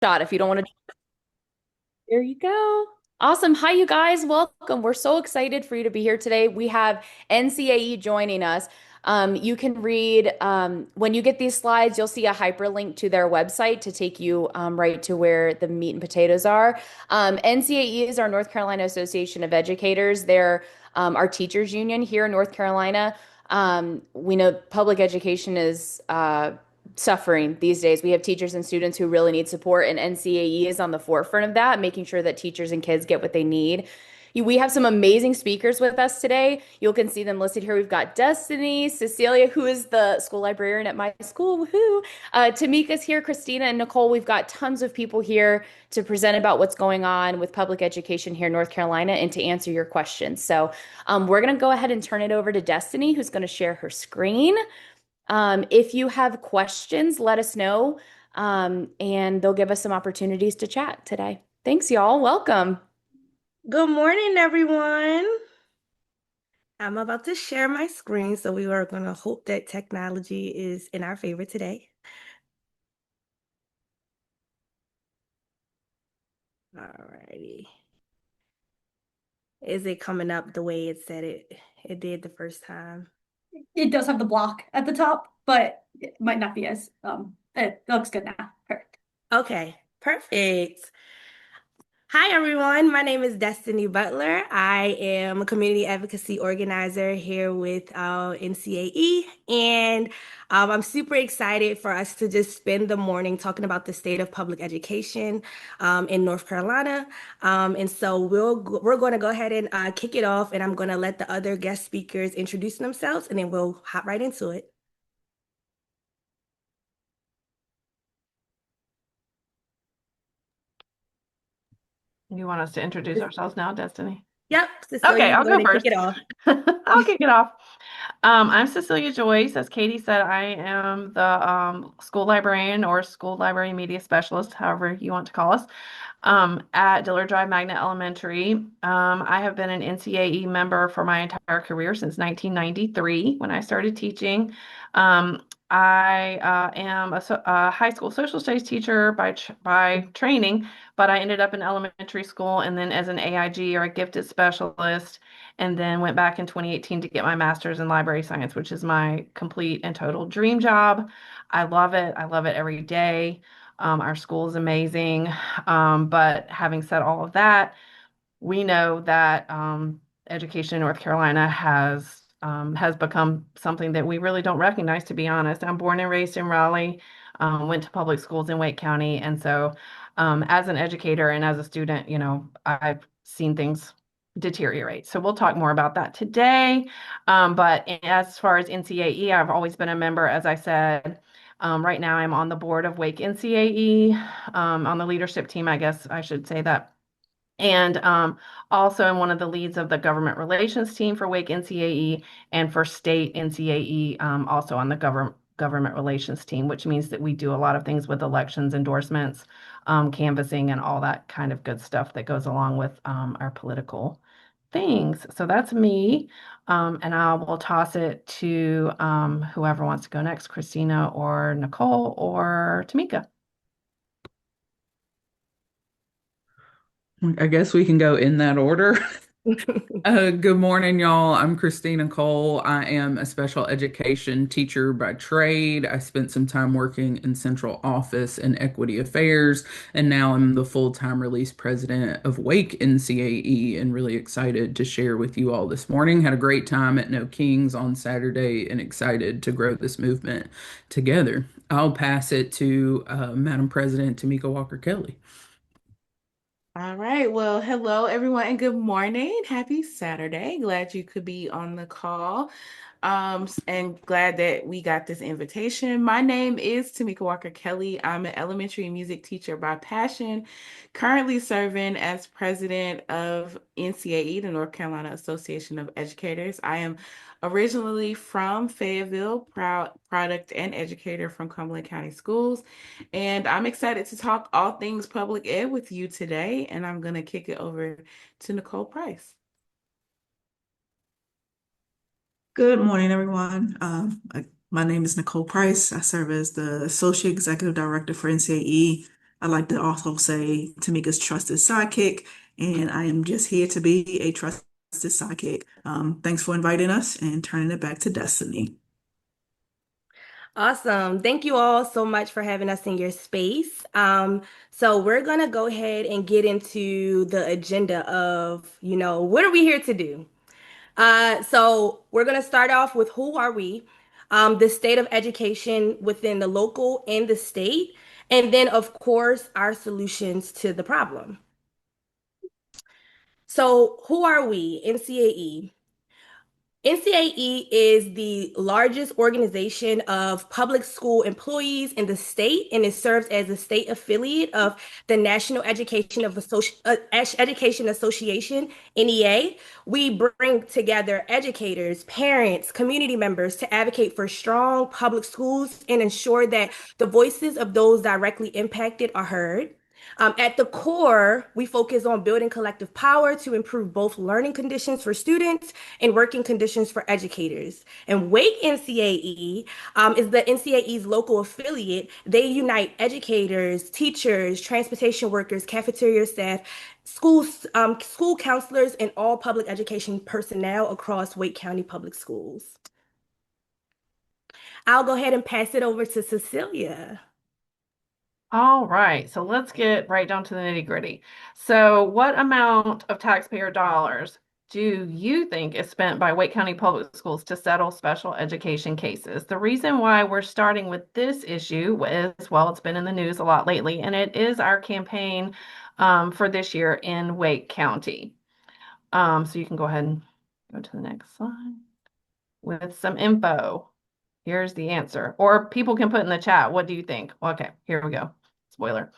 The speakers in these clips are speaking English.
Shot if you don't want to. There you go. Awesome. Hi, you guys. Welcome. We're so excited for you to be here today. We have NCAE joining us. You can read, when you get these slides, you'll see a hyperlink to their website to take you right to where the meat and potatoes are. NCAE is our North Carolina Association of Educators. They're our teachers union here in North Carolina. We know public education is suffering these days. We have teachers and students who really need support, and NCAE is on the forefront of that, making sure that teachers and kids get what they need. We have some amazing speakers with us today. You can see them listed here. We've got Destiny, Cecilia, who is the school librarian at my school. Woohoo! Tamika's here, Christina and Nicole. We've got tons of people here to present about what's going on with public education here in North Carolina and to answer your questions. So we're going to go ahead and turn it over to Destiny, who's going to share her screen. If you have questions, let us know, and they'll give us some opportunities to chat today. Thanks, y'all. Welcome. Good morning, everyone. I'm about to share my screen, so we are going to hope that technology is in our favor today. Alrighty. Is it coming up the way it said it did the first time? It does have the block at the top, but it might not be as it looks good now. Perfect. Okay, perfect. Hi, everyone. My name is Destiny Butler. I am a community advocacy organizer here with NCAE, and I'm super excited for us to just spend the morning talking about the state of public education in North Carolina. And so we're going to go ahead and kick it off, and I'm going to let the other guest speakers introduce themselves, and then we'll hop right into it. You want us to introduce ourselves now, Destiny? Yep, Cecilia, Okay, you can I'll go ahead go and kick first. it off. I'll kick it off. I'm Cecilia Joyce. As Katie said, I am the school librarian or school library media specialist, however you want to call us, at Dillard Drive Magnet Elementary. I have been an NCAE member for my entire career since 1993 when I started teaching. I am a high school social studies teacher by training, but I ended up in elementary school and then as an AIG or a gifted specialist, and then went back in 2018 to get my master's in library science, which is my complete and total dream job. I love it. I love it every day. Our school is amazing. But having said all of that, we know that education in North Carolina has become something that we really don't recognize, to be honest. I'm born and raised in Raleigh, went to public schools in Wake County, and so as an educator and as a student, I've seen things deteriorate. So we'll talk more about that today. But as far as NCAE, I've always been a member, as I said. Right now, I'm on the board of Wake NCAE, on the leadership team, I guess I should say that. And also, I'm one of the leads of the government relations team for Wake NCAE and for state NCAE, also on the government relations team, which means that we do a lot of things with elections, endorsements, canvassing, and all that kind of good stuff that goes along with our political things. So that's me. And I will toss it to whoever wants to go next, Christina or Nicole or Tamika. I guess we can go in that order. Good morning, y'all. I'm Christina Cole. I am a special education teacher by trade. I spent some time working in central office and equity affairs, and now I'm the full-time release president of Wake NCAE and really excited to share with you all this morning. Had a great time at No Kings on Saturday and excited to grow this movement together. I'll pass it to Madam President Tamika Walker Kelly. All right. Well, hello, everyone, and good morning. Happy Saturday. Glad you could be on the call. And glad that we got this invitation. My name is Tamika Walker Kelly. I'm an elementary music teacher by passion, currently serving as president of NCAE, the North Carolina Association of Educators. I am originally from Fayetteville, proud product and educator from Cumberland County Schools. And I'm excited to talk all things public ed with you today. And I'm going to kick it over to Nicole Price. Good morning, everyone. My name is Nicole Price. I serve as the Associate Executive Director for NCAE. I'd like to also say Tamika's trusted sidekick, and I am just here to be a trusted sidekick. Thanks for inviting us and turning it back to Destiny. Awesome. Thank you all so much for having us in your space. So we're gonna go ahead and get into the agenda of, what are we here to do? So we're gonna start off with who are we, the state of education within the local and the state, and then of course our solutions to the problem. So who are we, NCAE? NCAE is the largest organization of public school employees in the state, and it serves as a state affiliate of the National Education Association, NEA. We bring together educators, parents, community members to advocate for strong public schools and ensure that the voices of those directly impacted are heard. At the core, we focus on building collective power to improve both learning conditions for students and working conditions for educators. And Wake NCAE is the NCAE's local affiliate. They unite educators, teachers, transportation workers, cafeteria staff, school counselors, and all public education personnel across Wake County Public Schools. I'll go ahead and pass it over to Cecilia. All right, so let's get right down to the nitty-gritty. So, what amount of taxpayer dollars do you think is spent by Wake County Public Schools to settle special education cases? The reason why we're starting with this issue is, well, it's been in the news a lot lately, and it is our campaign for this year in Wake County. So you can go ahead and go to the next slide with some info. Here's the answer. Or people can put in the chat, what do you think? Okay, here we go. Spoiler.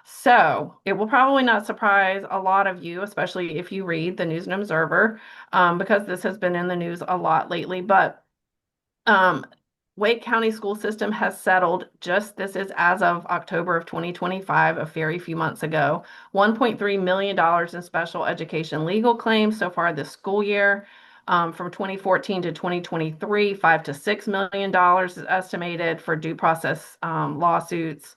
So it will probably not surprise a lot of you, especially if you read the News and Observer, because this has been in the news a lot lately. But Wake County school system has settled, this is as of October of 2025, a very few months ago, $1.3 million in special education legal claims so far this school year. From 2014 to 2023, $5 to $6 million is estimated for due process lawsuits,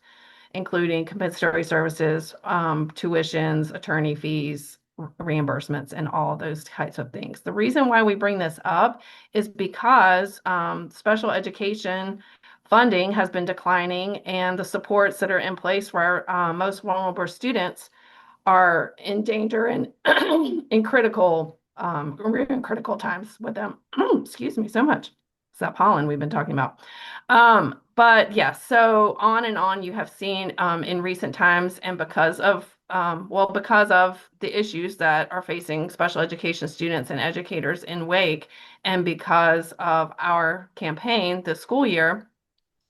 including compensatory services, tuitions, attorney fees, reimbursements, and all those types of things. The reason why we bring this up is because special education funding has been declining, and the supports that are in place for our most vulnerable students are in danger and we're in critical times with them. Excuse me so much. It's that pollen we've been talking about. But yeah, so on and on you have seen in recent times, and because of the issues that are facing special education students and educators in Wake, and because of our campaign this school year,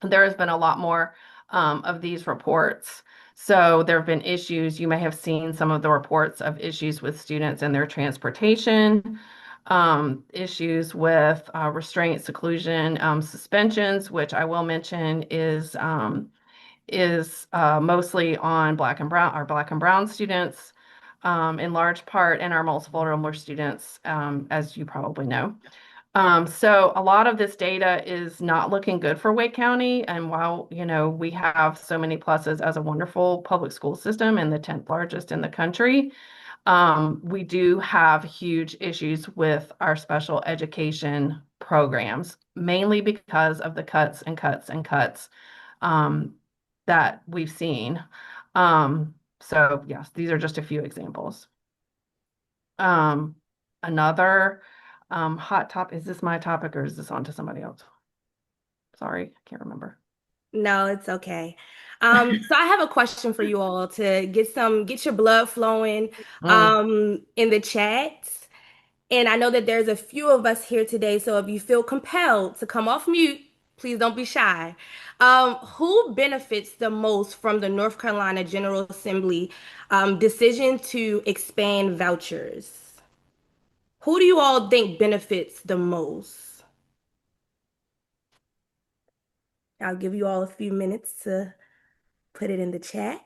there has been a lot more of these reports. So there have been issues. You may have seen some of the reports of issues with students and their transportation, issues with restraint, seclusion, suspensions, which I will mention is mostly on our Black and Brown students, in large part, and our most vulnerable students, as you probably know. So a lot of this data is not looking good for Wake County. And while, we have so many pluses as a wonderful public school system and the 10th largest in the country, we do have huge issues with our special education programs, mainly because of the cuts and cuts and cuts that we've seen. So yes, these are just a few examples. Another hot topic, is this my topic or is this on to somebody else? Sorry, I can't remember. No, it's okay. So I have a question for you all to get your blood flowing in the chat. And I know that there's a few of us here today, so if you feel compelled to come off mute, please don't be shy. Who benefits the most from the North Carolina General Assembly decision to expand vouchers? Who do you all think benefits the most? I'll give you all a few minutes to put it in the chat.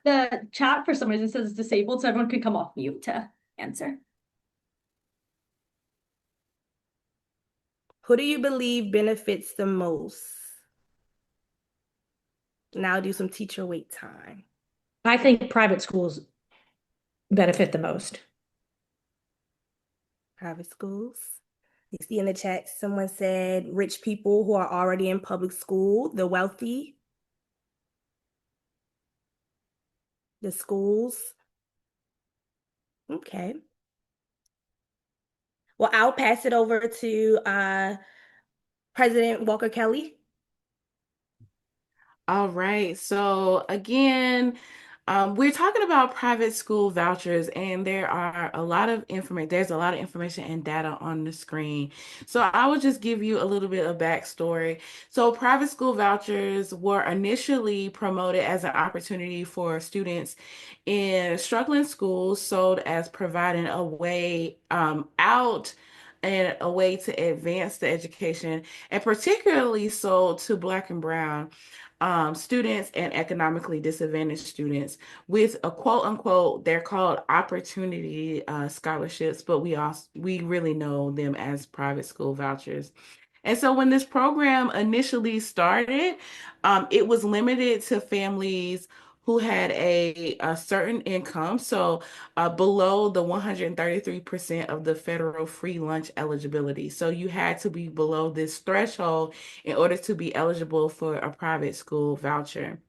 The chat for some reason says disabled, so everyone can come off mute to answer. Who do you believe benefits the most? Now I'll do some teacher wait time. I think private schools benefit the most. Private schools. You see in the chat, someone said rich people who are already in public school, the wealthy, the schools. Okay. Well, I'll pass it over to President Walker Kelly. All right. So again, we're talking about private school vouchers, and there are a lot of information. There's a lot of information and data on the screen. So I will just give you a little bit of backstory. So private school vouchers were initially promoted as an opportunity for students in struggling schools, sold as providing a way out and a way to advance the education, and particularly sold to Black and Brown students and economically disadvantaged students with a quote unquote, they're called opportunity scholarships, but we really know them as private school vouchers. And so when this program initially started, it was limited to families who had a certain income, so below the 133% of the federal free lunch eligibility. So you had to be below this threshold in order to be eligible for a private school voucher.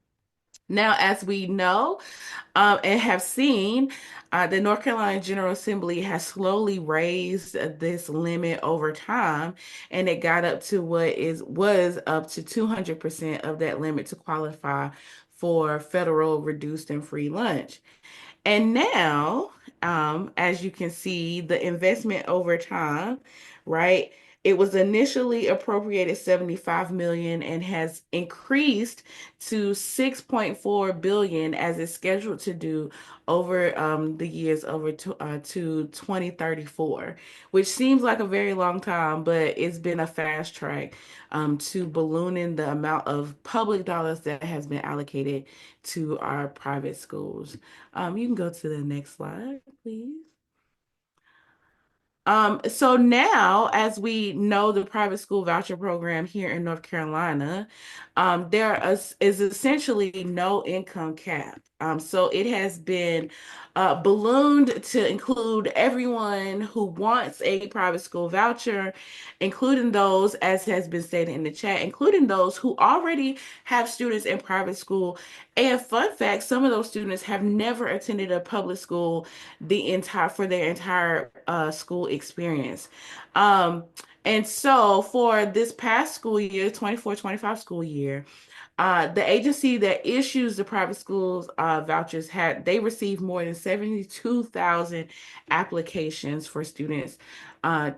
Now, as we know, and have seen, the North Carolina General Assembly has slowly raised this limit over time, and it got up to was up to 200% of that limit to qualify for federal reduced and free lunch. And now, as you can see, the investment over time, right? It was initially appropriated 75 million and has increased to 6.4 billion as it's scheduled to do over the years to 2034, which seems like a very long time, but it's been a fast track to ballooning the amount of public dollars that has been allocated to our private schools. You can go to the next slide, please. So now, as we know, the private school voucher program here in North Carolina, is essentially no income cap. So it has been ballooned to include everyone who wants a private school voucher, including those, as has been stated in the chat, including those who already have students in private school. And fun fact, some of those students have never attended a public school for their entire school experience. And so for this past school year, 24-25 school year, the agency that issues the private schools vouchers they received more than 72,000 applications for students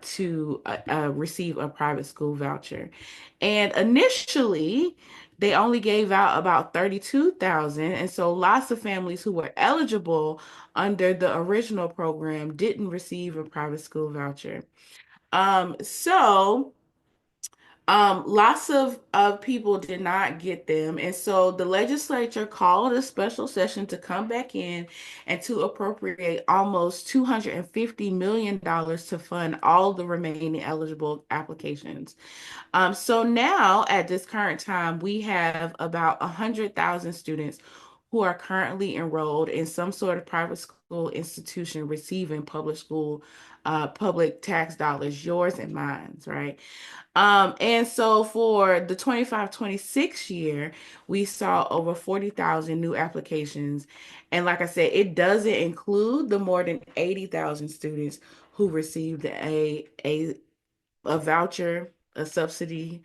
to receive a private school voucher. And initially, they only gave out about 32,000. And so lots of families who were eligible under the original program didn't receive a private school voucher. So lots of people did not get them. And so the legislature called a special session to come back in and to appropriate almost $250 million to fund all the remaining eligible applications. So now at this current time, we have about 100,000 students who are currently enrolled in some sort of private school institution receiving public tax dollars, yours and mine's, right? And so for the 25-26 year, we saw over 40,000 new applications. And like I said, it doesn't include the more than 80,000 students who received a voucher, a subsidy,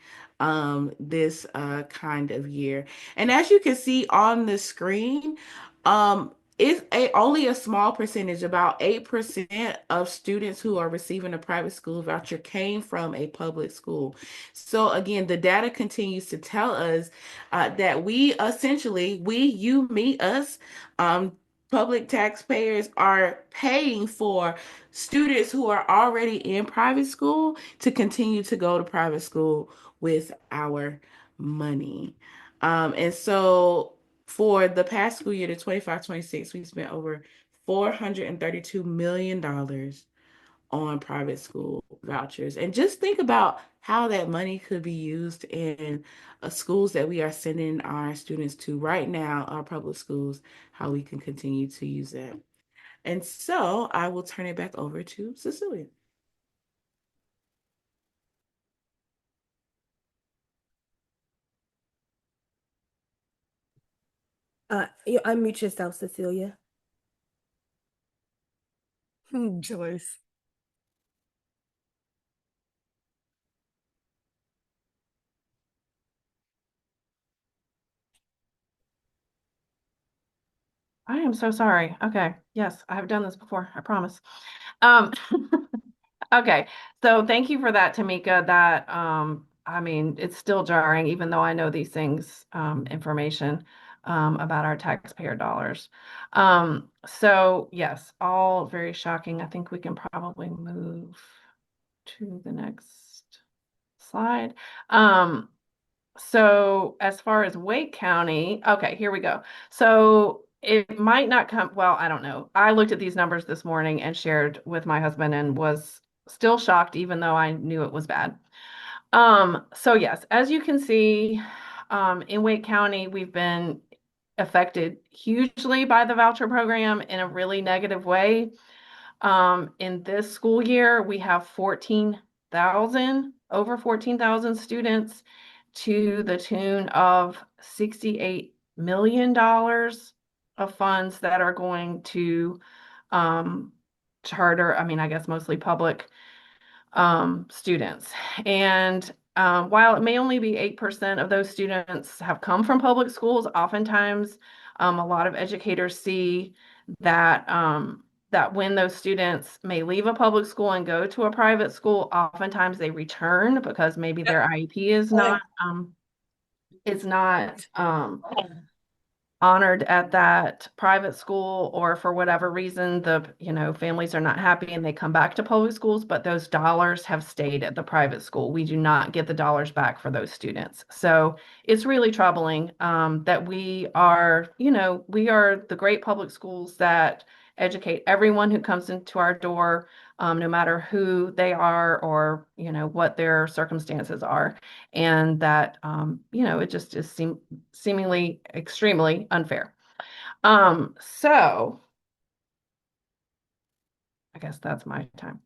this kind of year. And as you can see on the screen, only a small percentage, about 8% of students who are receiving a private school voucher came from a public school. So again, the data continues to tell us that we essentially, you, me, us, public taxpayers are paying for students who are already in private school to continue to go to private school with our money. And so for the past school year, the 25-26, we spent over $432 million on private school vouchers. And just think about how that money could be used in schools that we are sending our students to right now, our public schools, how we can continue to use that. And so I will turn it back over to Cecilia. You unmute yourself, Cecilia. Joyce. I am so sorry. Okay. Yes, I have done this before. I promise. Um, okay. So thank you for that, Tamika. That, I mean, it's still jarring, even though I know these things, information, about our taxpayer dollars. So yes, all very shocking. I think we can probably move to the next slide. So as far as Wake County, okay, here we go. So it might not come, well, I don't know. I looked at these numbers this morning and shared with my husband and was still shocked, even though I knew it was bad. So yes, as you can see, in Wake County, we've been affected hugely by the voucher program in a really negative way. In this school year, we have 14,000, over 14,000 students to the tune of $68 million of funds that are going to charter, I mean, I guess mostly public students. And while it may only be 8% of those students have come from public schools, oftentimes a lot of educators see that that when those students may leave a public school and go to a private school, oftentimes they return because maybe their IEP is not honored at that private school, or for whatever reason the families are not happy and they come back to public schools, but those dollars have stayed at the private school. We do not get the dollars back for those students. So it's really troubling, that we are the great public schools that educate everyone who comes into our door, no matter who they are or what their circumstances are, and that it just is seemingly extremely unfair. So I guess that's my time.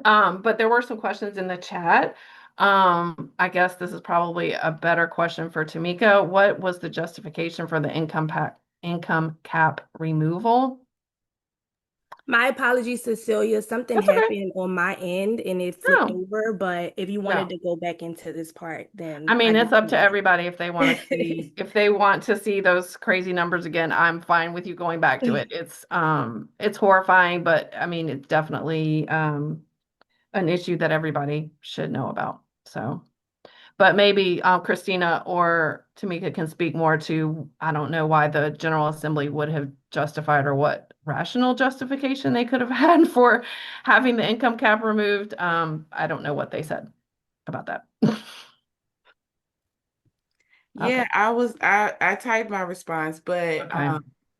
But there were some questions in the chat. I guess this is probably a better question for Tamika. What was the justification for the income cap removal? My apologies, Cecilia. Something That's okay. happened on my end and it flipped No, over. But if you wanted no. to go back into this part, I then I mean, can it's up do to everybody if they want to see, that. if they want to see those crazy numbers again. I'm fine with you going back to it. It's horrifying, but I mean, it's definitely an issue that everybody should know about. So, but maybe Christina or Tamika can speak more to, I don't know why the General Assembly would have justified, or what rational justification they could have had for having the income cap removed. I don't know what they said about that. Yeah, Okay. I typed my response, but Okay.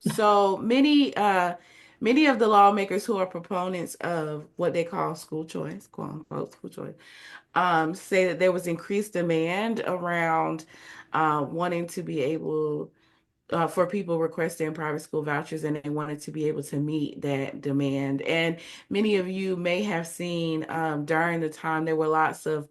so many of the lawmakers who are proponents of what they call school choice, quote unquote school choice, say that there was increased demand around wanting to be able for people requesting private school vouchers, and they wanted to be able to meet that demand. And many of you may have seen during the time there were lots of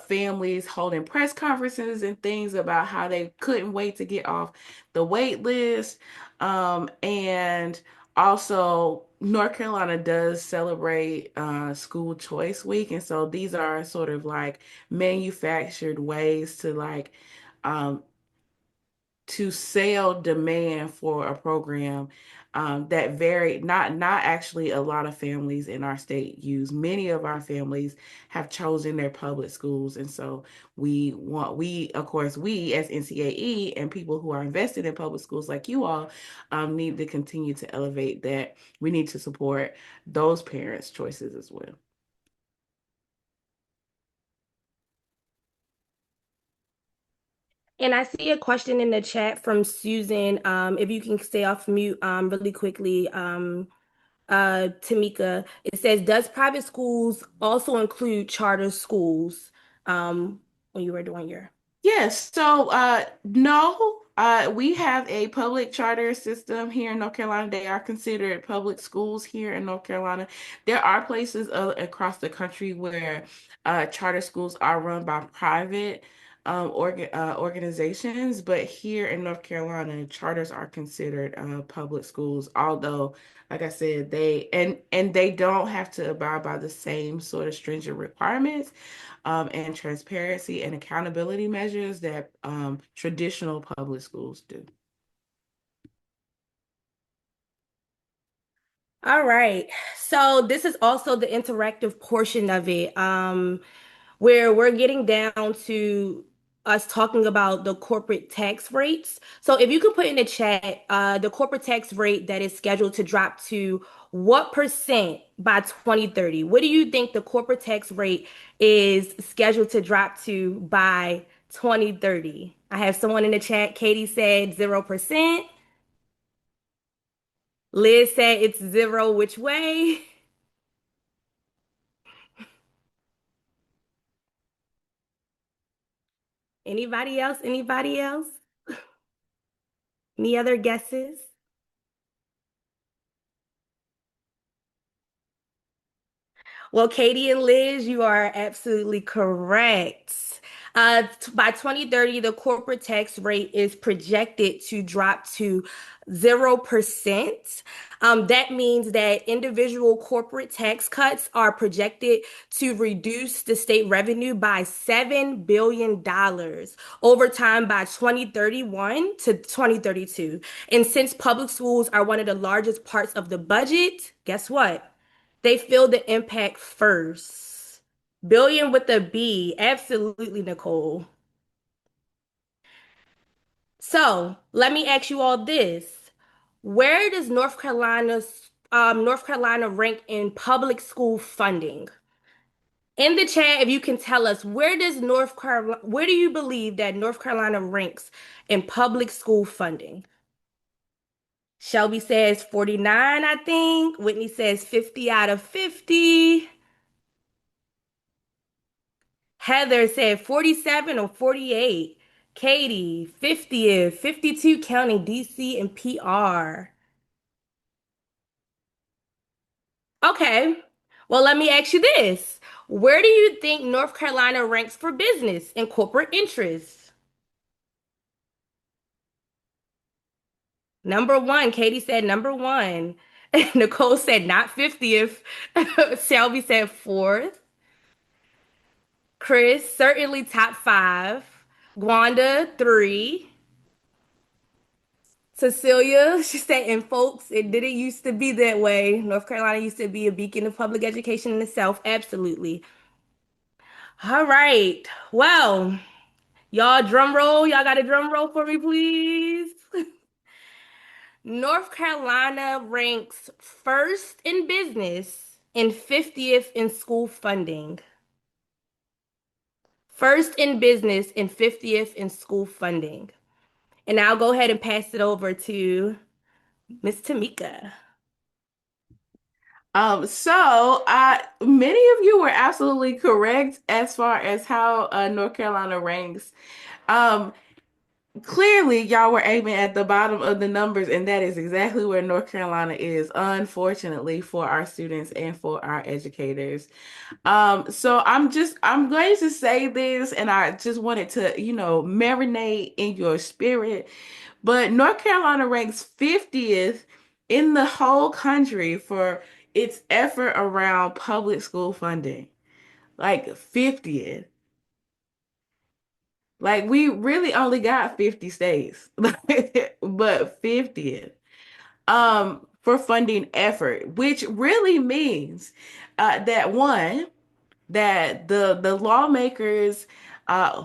families holding press conferences and things about how they couldn't wait to get off the wait list. And also, North Carolina does celebrate School Choice Week. And so these are sort of like manufactured ways to um, sell demand for a program that very not actually a lot of families in our state use. Many of our families have chosen their public schools, and so we of course we as NCAE and people who are invested in public schools like you all need to continue to elevate that. We need to support those parents' choices as well. And I see a question in the chat from Susan. If you can stay off mute really quickly, Tamika. It says, does private schools also include charter schools? when you were doing your? Yes, so no, we have a public charter system here in North Carolina. They are considered public schools here in North Carolina. There are places across the country where charter schools are run by private organizations, but here in North Carolina, charters are considered public schools. Although, like I said, and they don't have to abide by the same sort of stringent requirements and transparency and accountability measures that traditional public schools do. All right. So this is also the interactive portion of it, where we're getting down to us talking about the corporate tax rates. So if you could put in the chat, the corporate tax rate that is scheduled to drop to what percent by 2030? What do you think the corporate tax rate is scheduled to drop to by 2030? I have someone in the chat. Katie said 0%. Liz said it's zero which way? Anybody else? Anybody else? Any other guesses? Well, Katie and Liz, you are absolutely correct. By 2030, the corporate tax rate is projected to drop to 0%. That means that individual corporate tax cuts are projected to reduce the state revenue by $7 billion over time by 2031 to 2032. And since public schools are one of the largest parts of the budget, guess what? They feel the impact first. Billion with a B. Absolutely, Nicole. So let me ask you all this. Where does North Carolina rank in public school funding? In the chat, if you can tell us, where do you believe that North Carolina ranks in public school funding? Shelby says 49, I think. Whitney says 50 out of 50. Heather said 47 or 48. Katie, 50th, 52 counting DC and PR. Okay. Well, let me ask you this. Where do you think North Carolina ranks for business and corporate interests? Number one, Katie said number one. Nicole said not 50th. Shelby said fourth. Chris, certainly top five. Gwanda, three. Cecilia, she said, and folks, it didn't used to be that way. North Carolina used to be a beacon of public education in the South. Absolutely. All right. Well, y'all drum roll. Y'all got a drum roll for me, please. North Carolina ranks first in business and 50th in school funding. First in business and 50th in school funding. And I'll go ahead and pass it over to Miss Tamika. Many of you were absolutely correct as far as how North Carolina ranks. Um, Clearly, y'all were aiming at the bottom of the numbers, and that is exactly where North Carolina is, unfortunately, for our students and for our educators. So I'm going to say this, and I just wanted to, marinate in your spirit. But North Carolina ranks 50th in the whole country for its effort around public school funding. Like 50th. Like we really only got 50 states, but 50th for funding effort, which really means that one, that the lawmakers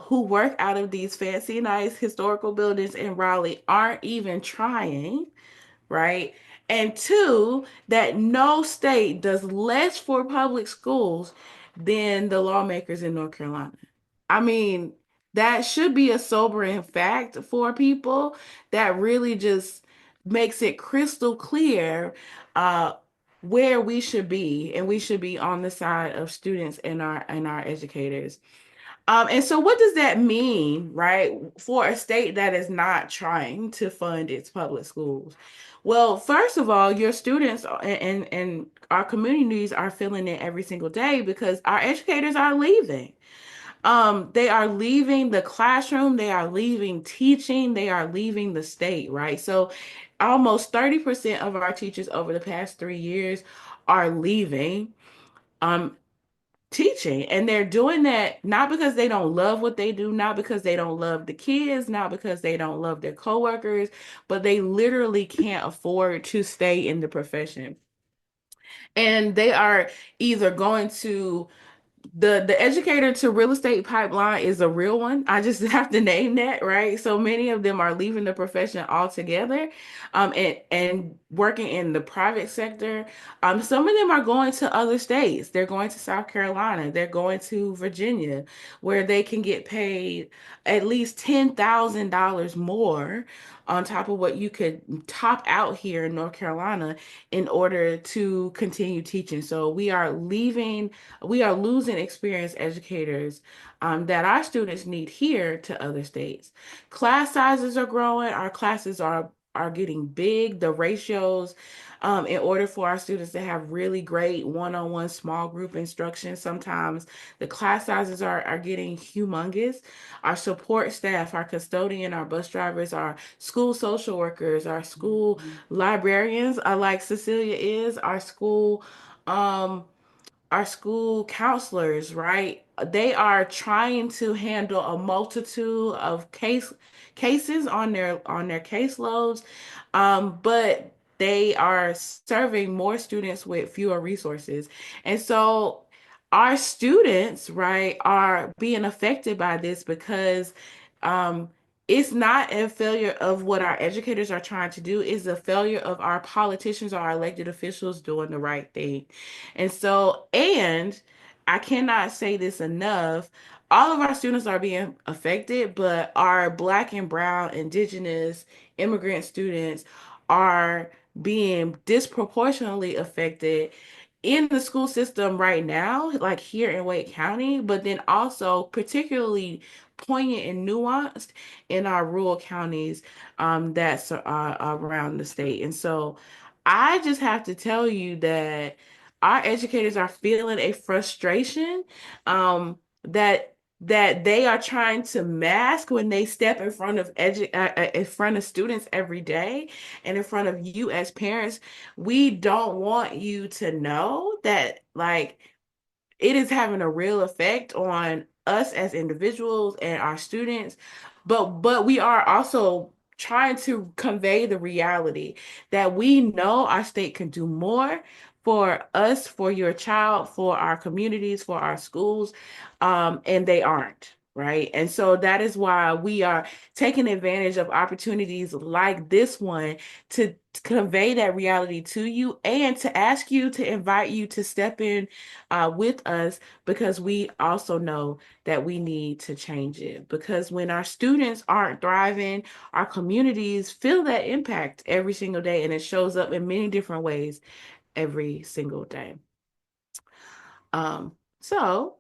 who work out of these fancy, nice historical buildings in Raleigh aren't even trying, right? And two, that no state does less for public schools than the lawmakers in North Carolina. I mean, that should be a sobering fact for people that really just makes it crystal clear where we should be, and we should be on the side of students and our educators. And so what does that mean, right, for a state that is not trying to fund its public schools? Well, first of all, your students and our communities are feeling it every single day because our educators are leaving. They are leaving the classroom, they are leaving teaching, they are leaving the state, right? So almost 30% of our teachers over the past 3 years are leaving. Um, Teaching, and they're doing that not because they don't love what they do, not because they don't love the kids, not because they don't love their coworkers, but they literally can't afford to stay in the profession. And they are either going to the educator to real estate pipeline is a real one. I just have to name that, right? So many of them are leaving the profession altogether, and working in the private sector. Some of them are going to other states. They're going to South Carolina. They're going to Virginia, where they can get paid at least $10,000 more on top of what you could top out here in North Carolina in order to continue teaching. So we are losing experienced educators that our students need here to other states. Class sizes are growing. Our classes are getting big. The ratios, in order for our students to have really great one-on-one small group instruction, sometimes the class sizes are getting humongous. Our support staff, our custodian, our bus drivers, our school social workers, our school librarians, like Cecilia is, um, our school counselors, right? They are trying to handle a multitude of cases on their caseloads, but they are serving more students with fewer resources. And so our students, right, are being affected by this because um, it's not a failure of what our educators are trying to do, it's a failure of our politicians or our elected officials doing the right thing. And I cannot say this enough. All of our students are being affected, but our Black and Brown, Indigenous, immigrant students are being disproportionately affected in the school system right now, like here in Wake County, but then also particularly poignant and nuanced in our rural counties that's around the state. And so I just have to tell you that our educators are feeling a frustration that they are trying to mask when they step in front of in front of students every day and in front of you as parents. We don't want you to know that, like, it is having a real effect on us as individuals and our students, but we are also trying to convey the reality that we know our state can do more for us, for your child, for our communities, for our schools, and they aren't. Right. And so that is why we are taking advantage of opportunities like this one to convey that reality to you and to ask you, to invite you to step in with us, because we also know that we need to change it. Because when our students aren't thriving, our communities feel that impact every single day, and it shows up in many different ways every single day. So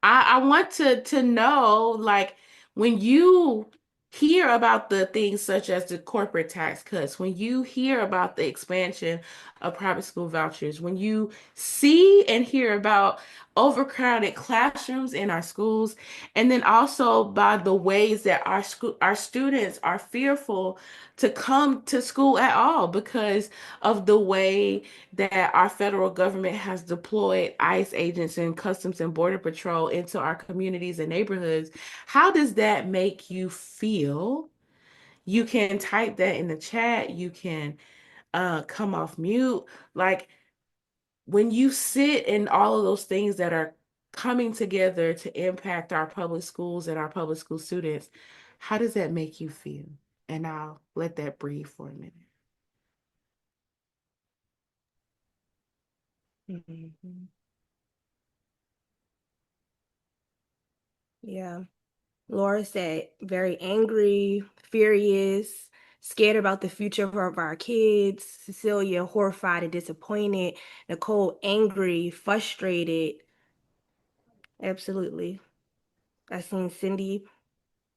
I want to know, like, when you hear about the things such as the corporate tax cuts, when you hear about the expansion of private school vouchers, when you see and hear about overcrowded classrooms in our schools, and then also by the ways that our students are fearful to come to school at all because of the way that our federal government has deployed ICE agents and Customs and Border Patrol into our communities and neighborhoods. How does that make you feel? You can type that in the chat. You can come off mute. Like, when you sit in all of those things that are coming together to impact our public schools and our public school students, how does that make you feel? And I'll let that breathe for a minute. Mhm. Yeah. Laura said very angry, furious, scared about the future of our kids. Cecilia, horrified and disappointed. Nicole, angry, frustrated. Absolutely. I seen Cindy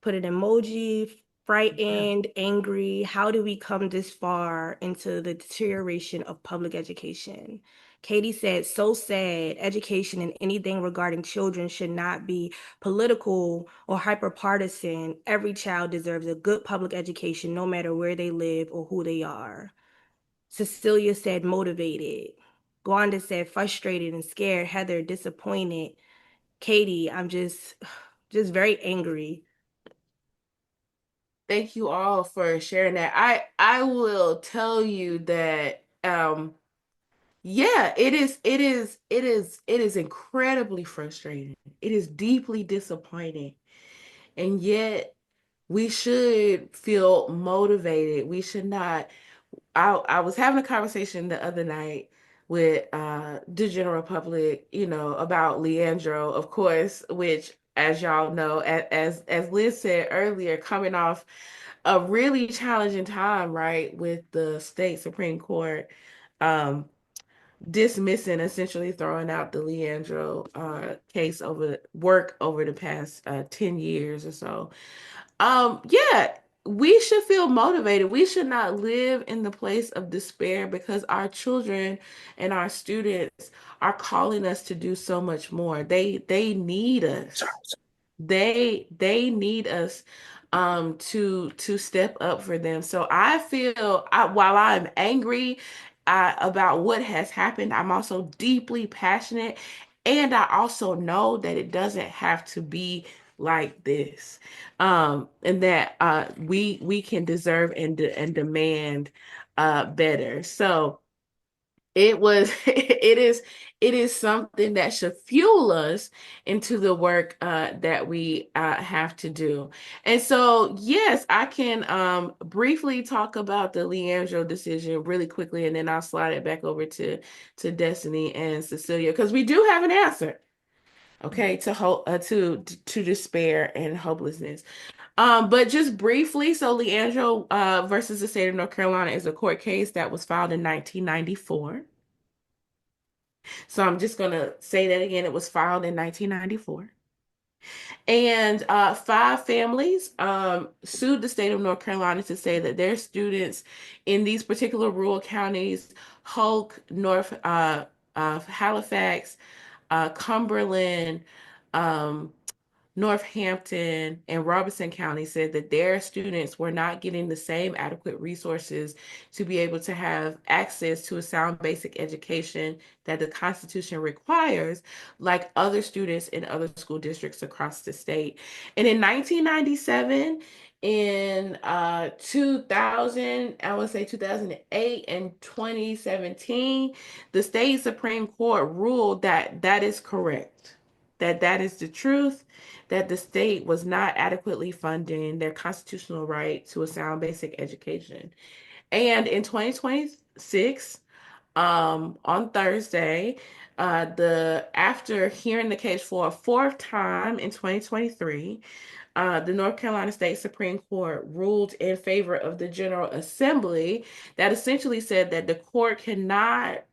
put an emoji, frightened, angry. How do we come this far into the deterioration of public education? Katie said, so sad. Education and anything regarding children should not be political or hyper-partisan. Every child deserves a good public education, no matter where they live or who they are. Cecilia said, motivated. Gwanda said, frustrated and scared. Heather, disappointed. Katie, I'm just very angry. Thank you all for sharing that. I will tell you that yeah, it is incredibly frustrating. It is deeply disappointing. And yet we should feel motivated. We should not. I was having a conversation the other night with the general public, about Leandro, of course, which, as y'all know, as Liz said earlier, coming off a really challenging time, right, with the state Supreme Court um dismissing, essentially throwing out the Leandro case over the past 10 years or so. Yeah, we should feel motivated. We should not live in the place of despair because our children and our students are calling us to do so much more. They need us. They need us to step up for them. So I feel while I'm angry about what has happened, I'm also deeply passionate, and I also know that it doesn't have to be like this, and that we can deserve and demand better. So it is something that should fuel us into the work that we have to do. And so, yes, I can briefly talk about the Leandro decision really quickly, and then I'll slide it back over to Destiny and Cecilia, because we do have an answer, okay, to despair and hopelessness. But just briefly, so Leandro versus the state of North Carolina is a court case that was filed in 1994. So I'm just going to say that again. It was filed in 1994. And five families sued the state of North Carolina to say that their students in these particular rural counties, Hulk, Halifax, Cumberland, um, Northampton, and Robeson County, said that their students were not getting the same adequate resources to be able to have access to a sound basic education that the Constitution requires, like other students in other school districts across the state. And in 1997, in 2000, I would say 2008 and 2017, the state Supreme Court ruled that that is correct, that is the truth, that the state was not adequately funding their constitutional right to a sound basic education. And in 2026, on Thursday, after hearing the case for a fourth time in 2023, the North Carolina State Supreme Court ruled in favor of the General Assembly, that essentially said that the court cannot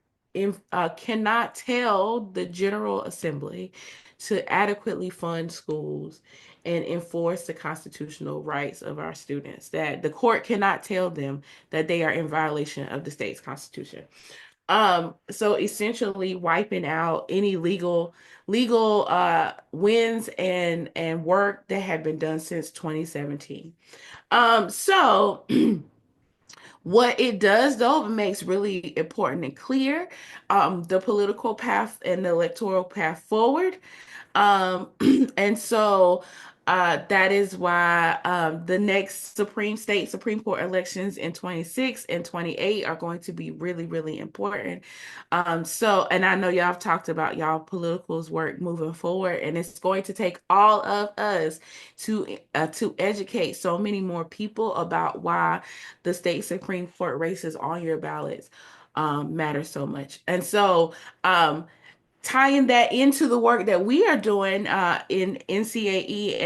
tell the General Assembly to adequately fund schools and enforce the constitutional rights of our students. That the court cannot tell them that they are in violation of the state's constitution. So essentially wiping out any legal wins and work that had been done since 2017. So what it does, though, it makes really important and clear the political path and the electoral path forward. Um, and so that is why the next Supreme Court elections in 26 and 28 are going to be really, really important. And I know y'all have talked about y'all politicals work moving forward, and it's going to take all of us to educate so many more people about why the state Supreme Court races on your ballots matter so much. And so tying that into the work that we are doing in NCAE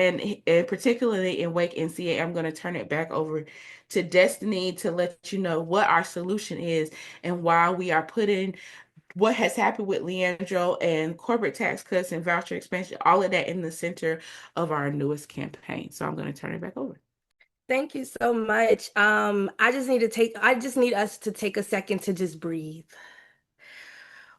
and particularly in Wake NCAE, I'm going to turn it back over to Destiny to let you know what our solution is and why we are putting what has happened with Leandro and corporate tax cuts and voucher expansion, all of that in the center of our newest campaign. So I'm going to turn it back over. Thank you so much. I just need us to take a second to just breathe.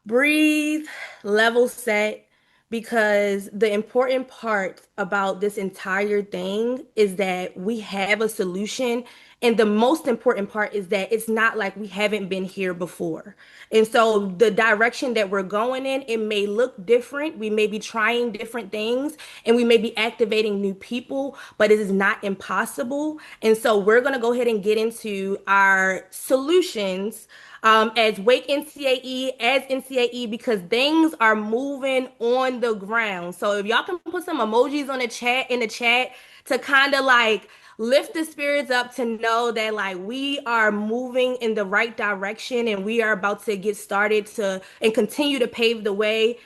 Breathe, level set, because the important part about this entire thing is that we have a solution. And the most important part is that it's not like we haven't been here before. And so the direction that we're going in, it may look different. We may be trying different things and we may be activating new people, but it is not impossible. And so we're going to go ahead and get into our solutions as Wake NCAE, as NCAE, because things are moving on the ground. So if y'all can put some emojis on the chat in the chat to kind of like lift the spirits up to know that like we are moving in the right direction and we are about to get started to and continue to pave the way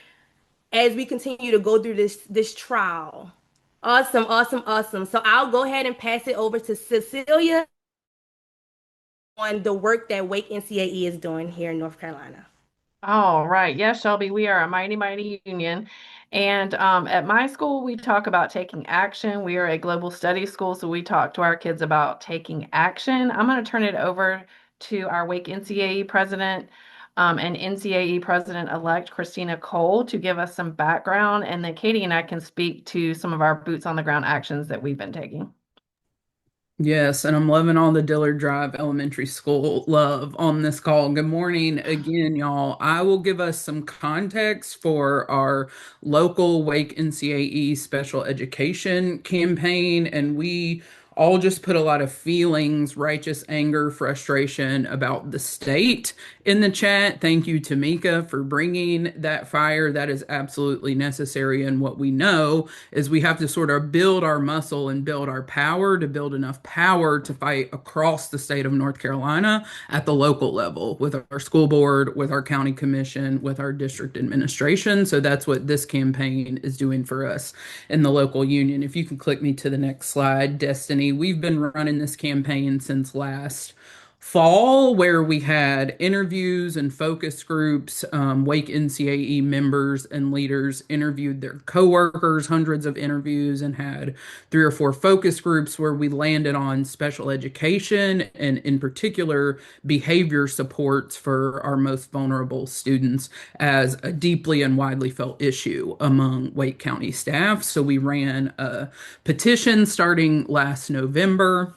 as we continue to go through this trial. Awesome, awesome, awesome. So I'll go ahead and pass it over to Cecilia on the work that Wake NCAE is doing here in North Carolina. All right. Yes, Shelby, we are a mighty, mighty union. And at my school, we talk about taking action. We are a global studies school, so we talk to our kids about taking action. I'm going to turn it over to our Wake NCAE president and NCAE president-elect Christina Cole to give us some background, and then Katie and I can speak to some of our boots on the ground actions that we've been taking. Yes, and I'm loving all the Dillard Drive Elementary School love on this call. Good morning again, y'all. I will give us some context for our local Wake NCAE special education campaign, and we all just put a lot of feelings, righteous anger, frustration about the state in the chat. Thank you, Tamika, for bringing that fire. That is absolutely necessary. And what we know is we have to sort of build our muscle and build our power to build enough power to fight across the state of North Carolina at the local level with our school board, with our county commission, with our district administration. So that's what this campaign is doing for us in the local union. If you can click me to the next slide, Destiny. We've been running this campaign since last fall, where we had interviews and focus groups. Wake NCAE members and leaders interviewed their coworkers, hundreds of interviews, and had 3 or 4 focus groups where we landed on special education and, in particular, behavior supports for our most vulnerable students as a deeply and widely felt issue among Wake County staff. So we ran a petition starting last November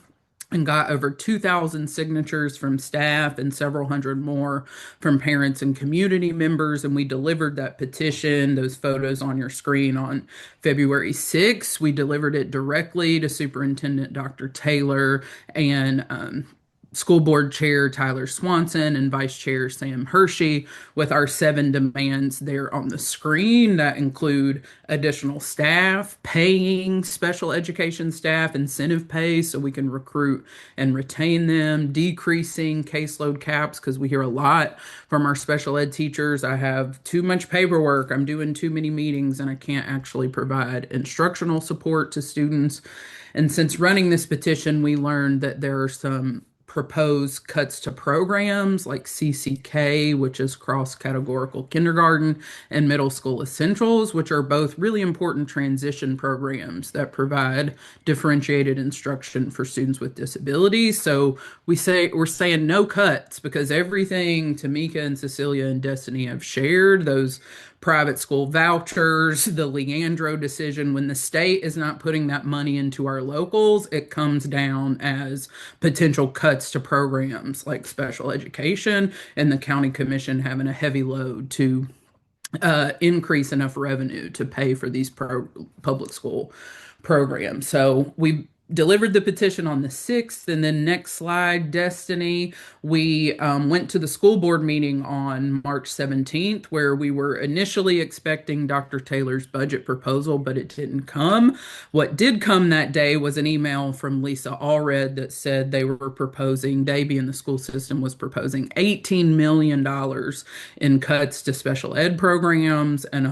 and got over 2,000 signatures from staff and several hundred more from parents and community members. And we delivered that petition, those photos on your screen, on February 6th. We delivered it directly to Superintendent Dr. Taylor and School Board Chair Tyler Swanson and Vice Chair Sam Hershey, with our 7 demands there on the screen that include additional staff, paying special education staff incentive pay so we can recruit and retain them, decreasing caseload caps because we hear a lot from our special ed teachers. I have too much paperwork, I'm doing too many meetings, and I can't actually provide instructional support to students. And since running this petition, we learned that there are some proposed cuts to programs like CCK, which is cross-categorical kindergarten, and middle school essentials, which are both really important transition programs that provide differentiated instruction for students with disabilities. So we're saying no cuts because everything Tamika and Cecilia and Destiny have shared, those private school vouchers, the Leandro decision, when the state is not putting that money into our locals, it comes down as potential cuts to programs like special education and the county commission having a heavy load to increase enough revenue to pay for these public school programs. So we delivered the petition on the 6th. And then next slide, Destiny, we went to the school board meeting on March 17th, where we were initially expecting Dr. Taylor's budget proposal, but it didn't come. What did come that day was an email from Lisa Allred that said they being the school system, was proposing $18 million in cuts to special ed programs and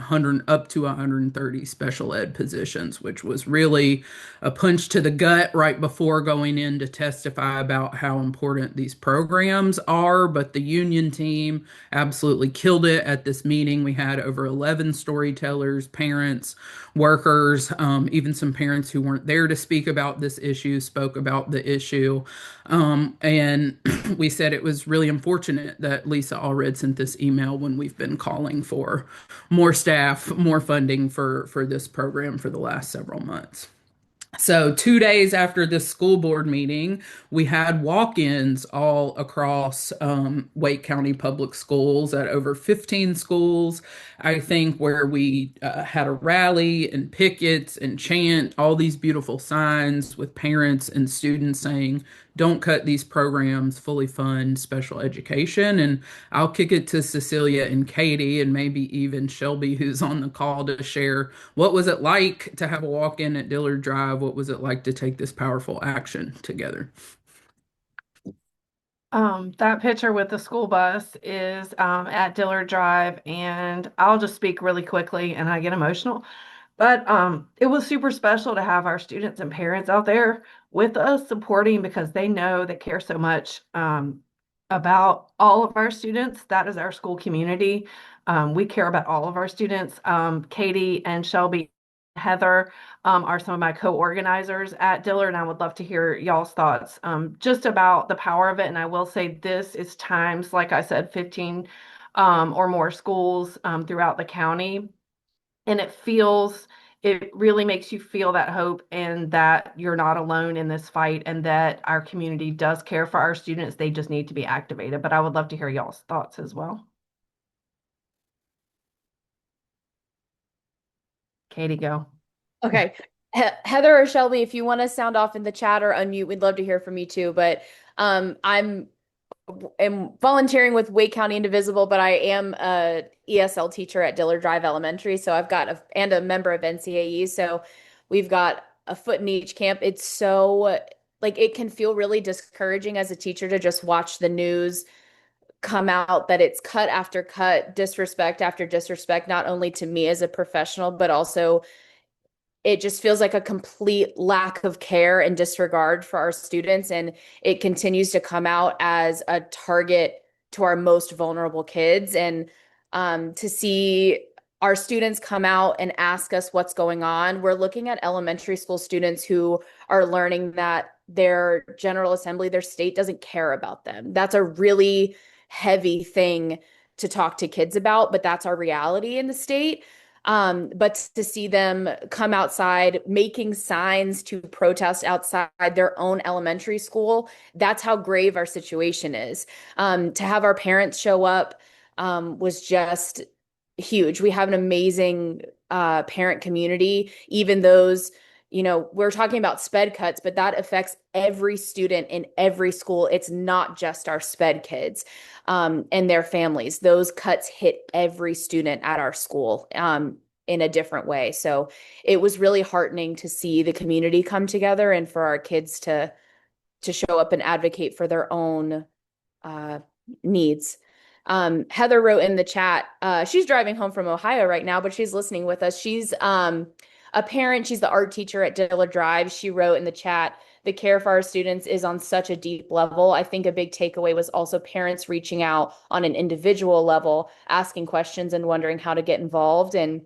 up to 130 special ed positions, which was really a punch to the gut gut right before going in to testify about how important these programs are. But the union team absolutely killed it at this meeting. We had over 11 storytellers, parents, workers, even some parents who weren't there to speak about this issue spoke about the issue. And we said it was really unfortunate that Lisa Allred sent this email when we've been calling for more staff, more funding for this program for the last several months. So, 2 days after this school board meeting, we had walk ins all across Wake County Public Schools at over 15 schools, I think, where we had a rally and pickets and chant, all these beautiful signs with parents and students saying, don't cut these programs, fully fund special education. And I'll kick it to Cecilia and Katie, and maybe even Shelby, who's on the call, to share what was it like to have a walk-in at Dillard Drive? What was it like to take this powerful action together? That picture with the school bus is at Dillard Drive, and I'll just speak really quickly and I get emotional. But it was super special to have our students and parents out there with us supporting because they know they care so much about all of our students. That is our school community. We care about all of our students. Katie and Shelby, Heather are some of my co-organizers at Dillard, and I would love to hear y'all's thoughts just about the power of it. And I will say this is times, like I said, 15 or more schools throughout the county. And it really makes you feel that hope and that you're not alone in this fight and that our community does care for our students. They just need to be activated. But I would love to hear y'all's thoughts as well. Katie, go. Okay. Heather or Shelby, if you want to sound off in the chat or unmute, we'd love to hear from you too. But I'm volunteering with Wake County Indivisible, but I am a ESL teacher at Dillard Drive Elementary. So I've got and a member of NCAE. So we've got a foot in each camp. It's so like it can feel really discouraging as a teacher to just watch the news come out that it's cut after cut, disrespect after disrespect, not only to me as a professional, but also it just feels like a complete lack of care and disregard for our students. And it continues to come out as a target to our most vulnerable kids. And to see our students come out and ask us what's going on, we're looking at elementary school students who are learning that their General Assembly, their state doesn't care about them. That's a really heavy thing to talk to kids about, but that's our reality in the state. But to see them come outside making signs to protest outside their own elementary school, that's how grave our situation is. To have our parents show up was just huge. We have an amazing parent community, even those, we're talking about sped cuts, but that affects every student in every school. It's not just our sped kids and their families. Those cuts hit every student at our school in a different way. So it was really heartening to see the community come together and for our kids to show up and advocate for their own needs. Heather wrote in the chat, she's driving home from Ohio right now, but she's listening with us. She's a parent. She's the art teacher at Dillard Drive. She wrote in the chat, the care for our students is on such a deep level. I think a big takeaway was also parents reaching out on an individual level, asking questions and wondering how to get involved. And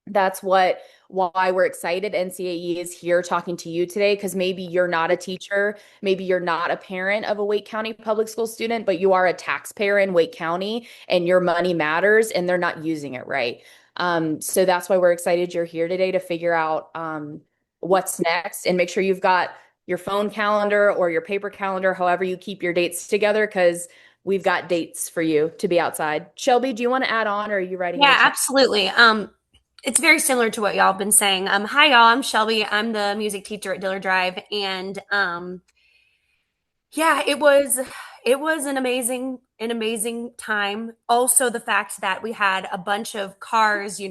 that's why we're excited. NCAE is here talking to you today because maybe you're not a teacher, maybe you're not a parent of a Wake County public school student, but you are a taxpayer in Wake County and your money matters and they're not using it right. So that's why we're excited you're here today to figure out what's next and make sure you've got your phone calendar or your paper calendar, however you keep your dates together, because we've got dates for you to be outside. Shelby, do you want to add on or are you writing? Yeah, absolutely. It's very similar to what y'all have been saying. Hi y'all, I'm Shelby. I'm the music teacher at Dillard Drive. And yeah, it was an amazing time. Also the fact that we had a bunch of cars,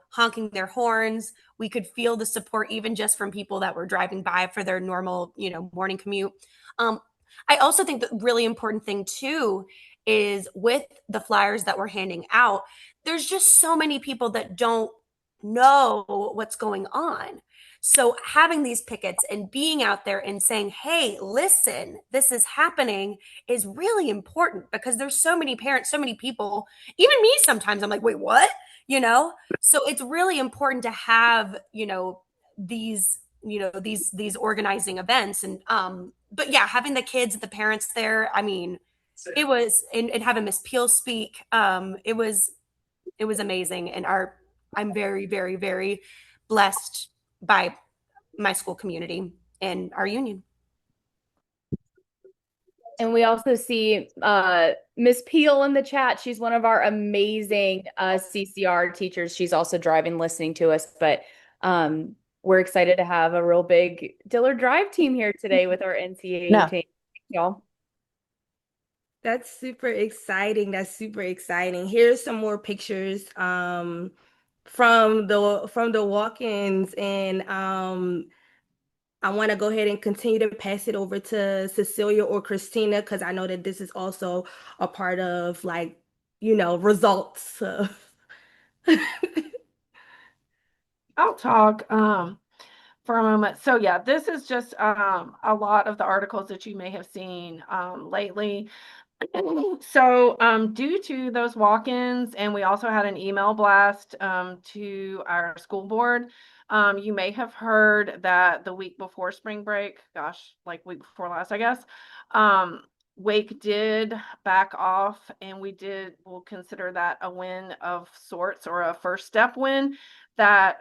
honking their horns. We could feel the support even just from people that were driving by for their normal, morning commute. I also think the really important thing too is with the flyers that we're handing out, there's just so many people that don't know what's going on. So having these pickets and being out there and saying, hey, listen, this is happening is really important because there's so many parents, so many people, even me sometimes I'm like, wait, what? You know? So it's really important to have, these organizing events. And but yeah, having the kids, the parents there, I mean, it was and having Miss Peel speak, it was amazing. And I'm very, very, very blessed by my school community and our union. And we also see Miss Peel in the chat. She's one of our amazing CCR teachers. She's also driving, listening to us. But we're excited to have a real big Dillard Drive team here today with our NCAA team. Y'all. That's super exciting. That's super exciting. Here's some more pictures from the walk-ins, and I want to go ahead and continue to pass it over to Cecilia or Christina because I know that this is also a part of like, results. I'll talk for a moment. So yeah, this is just a lot of the articles that you may have seen lately. So due to those walk-ins, and we also had an email blast to our school board, you may have heard that the week before spring break, gosh, like week before last, I guess, Wake did back off, and we'll consider that a win of sorts, or a first step win, that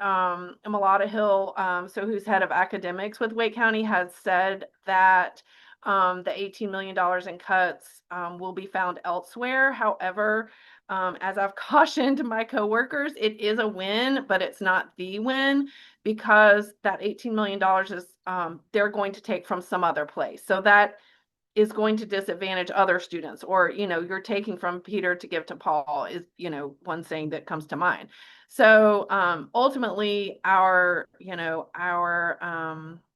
Malata Hill, so who's head of academics with Wake County, has said that the $18 million in cuts will be found elsewhere. However, as I've cautioned my coworkers, it is a win, but it's not the win, because that $18 million is they're going to take from some other place. So that is going to disadvantage other students, or, you're taking from Peter to give to Paul is, one saying that comes to mind. So ultimately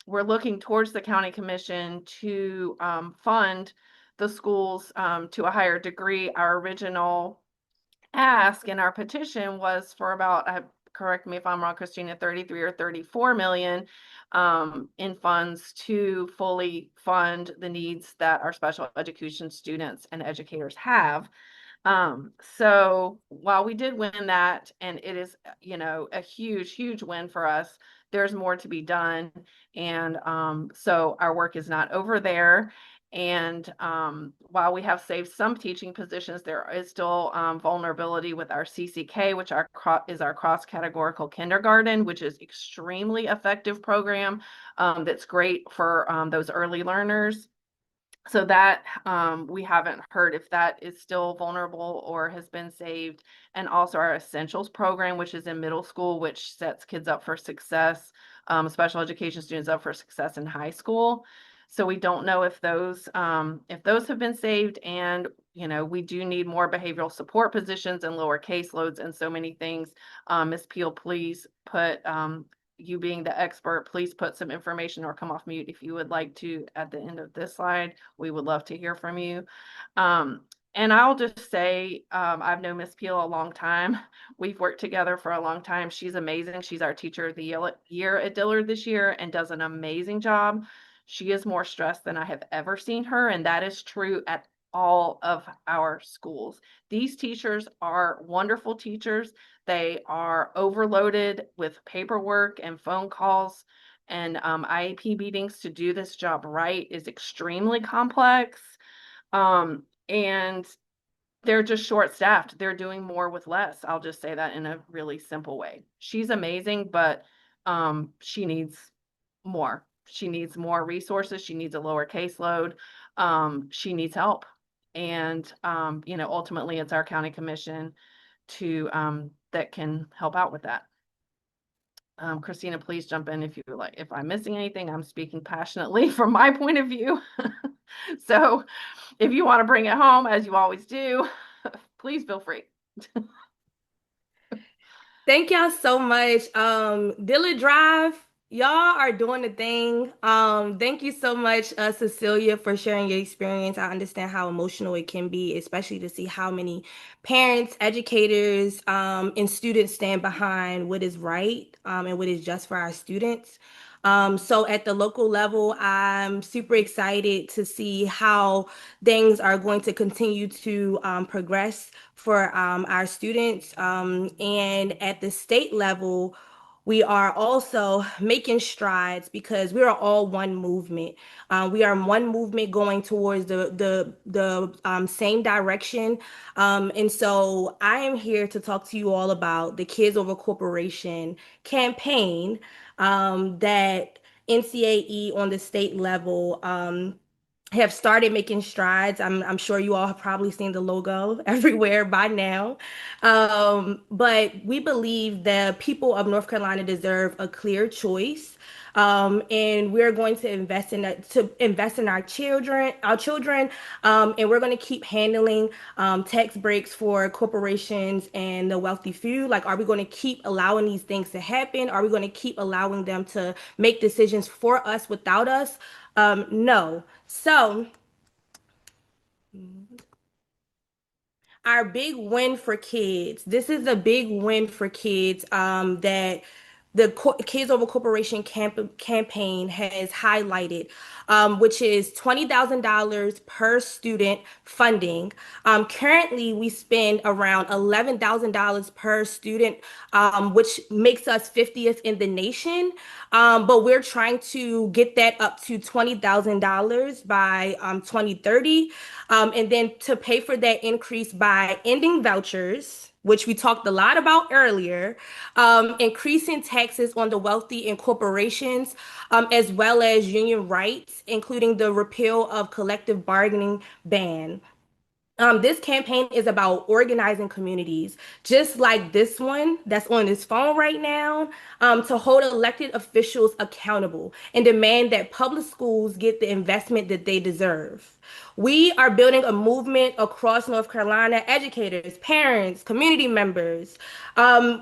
we're looking towards the county commission to fund the schools to a higher degree. Our original ask in our petition was for about, correct me if I'm wrong, Christina, 33 or 34 million in funds to fully fund the needs that our special education students and educators have. So while we did win that, and it is, a huge, huge win for us, there's more to be done. And so our work is not over there. And while we have saved some teaching positions, there is still vulnerability with our CCK, which is our cross-categorical kindergarten, which is extremely effective program that's great for those early learners. So that we haven't heard if that is still vulnerable or has been saved. And also our essentials program, which is in middle school, which sets kids up for success, special education students up for success in high school. So we don't know if those have been saved. And we do need more behavioral support positions and lower caseloads and so many things. Ms. Peel, please put you being the expert, please put some information, or come off mute if you would like to at the end of this slide. We would love to hear from you. And I'll just say, I've known Miss Peel a long time. We've worked together for a long time. She's amazing. She's our teacher of the year at Dillard this year and does an amazing job. She is more stressed than I have ever seen her, and that is true at all of our schools. These teachers are wonderful teachers. They are overloaded with paperwork and phone calls, and IEP meetings. To do this job right is extremely complex. And they're just short-staffed. They're doing more with less. I'll just say that in a really simple way. She's amazing, but she needs more. She needs more resources. She needs a lower caseload. She needs help. And ultimately it's our county commission that can help out with that. Christina, please jump in if you like. If I'm missing anything, I'm speaking passionately from my point of view. So if you want to bring it home, as you always do, please feel free. Thank y'all so much. Dillard Drive Y'all are doing the thing. Thank you so much, Cecilia, for sharing your experience. I understand how emotional it can be, especially to see how many parents, educators, and students stand behind what is right, and what is just for our students. So at the local level, I'm super excited to see how things are going to continue to progress for our students. And at the state level, we are also making strides because we are all one movement. We are one movement going towards the same direction. And so I am here to talk to you all about the Kids Over Corporation campaign that NCAE on the state level have started making strides. I'm sure you all have probably seen the logo everywhere by now. But we believe the people of North Carolina deserve a clear choice. And we're going to invest in our children, and we're going to keep handling tax breaks for corporations and the wealthy few. Like, are we going to keep allowing these things to happen? Are we going to keep allowing them to make decisions for us without us? No. So, our big win for kids. This is a big win for kids that the Kids Over Corporation campaign has highlighted, which is $20,000 per student funding. Currently, we spend around $11,000 per student, which makes us 50th in the nation. But we're trying to get that up to $20,000 by 2030. And then to pay for that increase by ending vouchers, which we talked a lot about earlier, increasing taxes on the wealthy and corporations, as well as union rights, including the repeal of collective bargaining ban. This campaign is about organizing communities, just like this one that's on this phone right now, to hold elected officials accountable and demand that public schools get the investment that they deserve. We are building a movement across North Carolina, educators, parents, community members.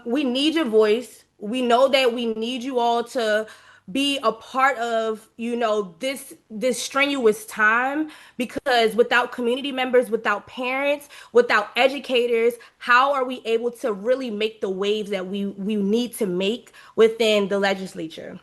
We need your voice. We know that we need you all to be a part of this strenuous time, because without community members, without parents, without educators, how are we able to really make the waves that we need to make within the legislature?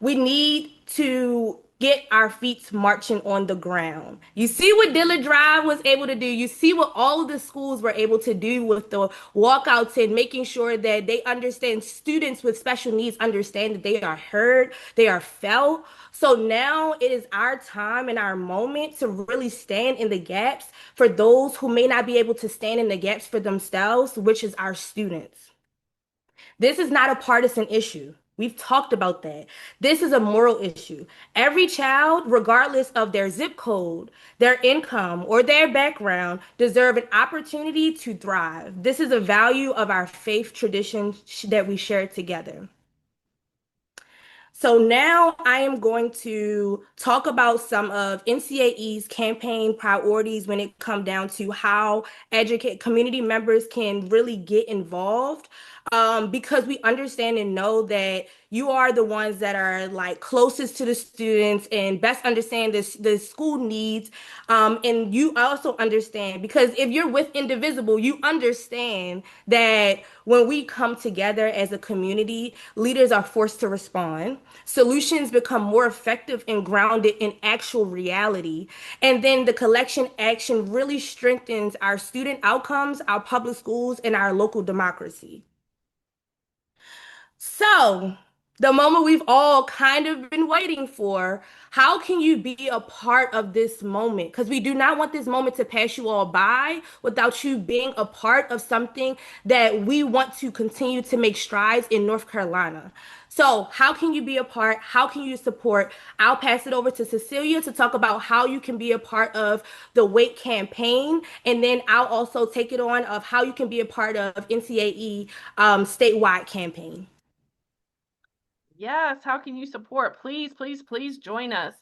We need to get our feet marching on the ground. You see what Dilla Drive was able to do. You see what all of the schools were able to do with the walkouts and making sure that they understand, students with special needs understand that they are heard, they are felt. So now it is our time and our moment to really stand in the gaps for those who may not be able to stand in the gaps for themselves, which is our students. This is not a partisan issue. We've talked about that. This is a moral issue. Every child, regardless of their zip code, their income, or their background, deserve an opportunity to thrive. This is a value of our faith tradition that we share together. So now I am going to talk about some of NCAE's campaign priorities when it comes down to how educate community members can really get involved. Because we understand and know that you are the ones that are like closest to the students and best understand the school needs. And you also understand, because if you're with Indivisible, you understand that when we come together as a community, leaders are forced to respond. Solutions become more effective and grounded in actual reality. And then the collection action really strengthens our student outcomes, our public schools, and our local democracy. So, the moment we've all kind of been waiting for, how can you be a part of this moment? Because we do not want this moment to pass you all by without you being a part of something that we want to continue to make strides in North Carolina. So, how can you be a part? How can you support? I'll pass it over to Cecilia to talk about how you can be a part of the WAIT campaign. And then I'll also take it on of how you can be a part of NCAE statewide campaign. Yes, how can you support? Please, please, please join us.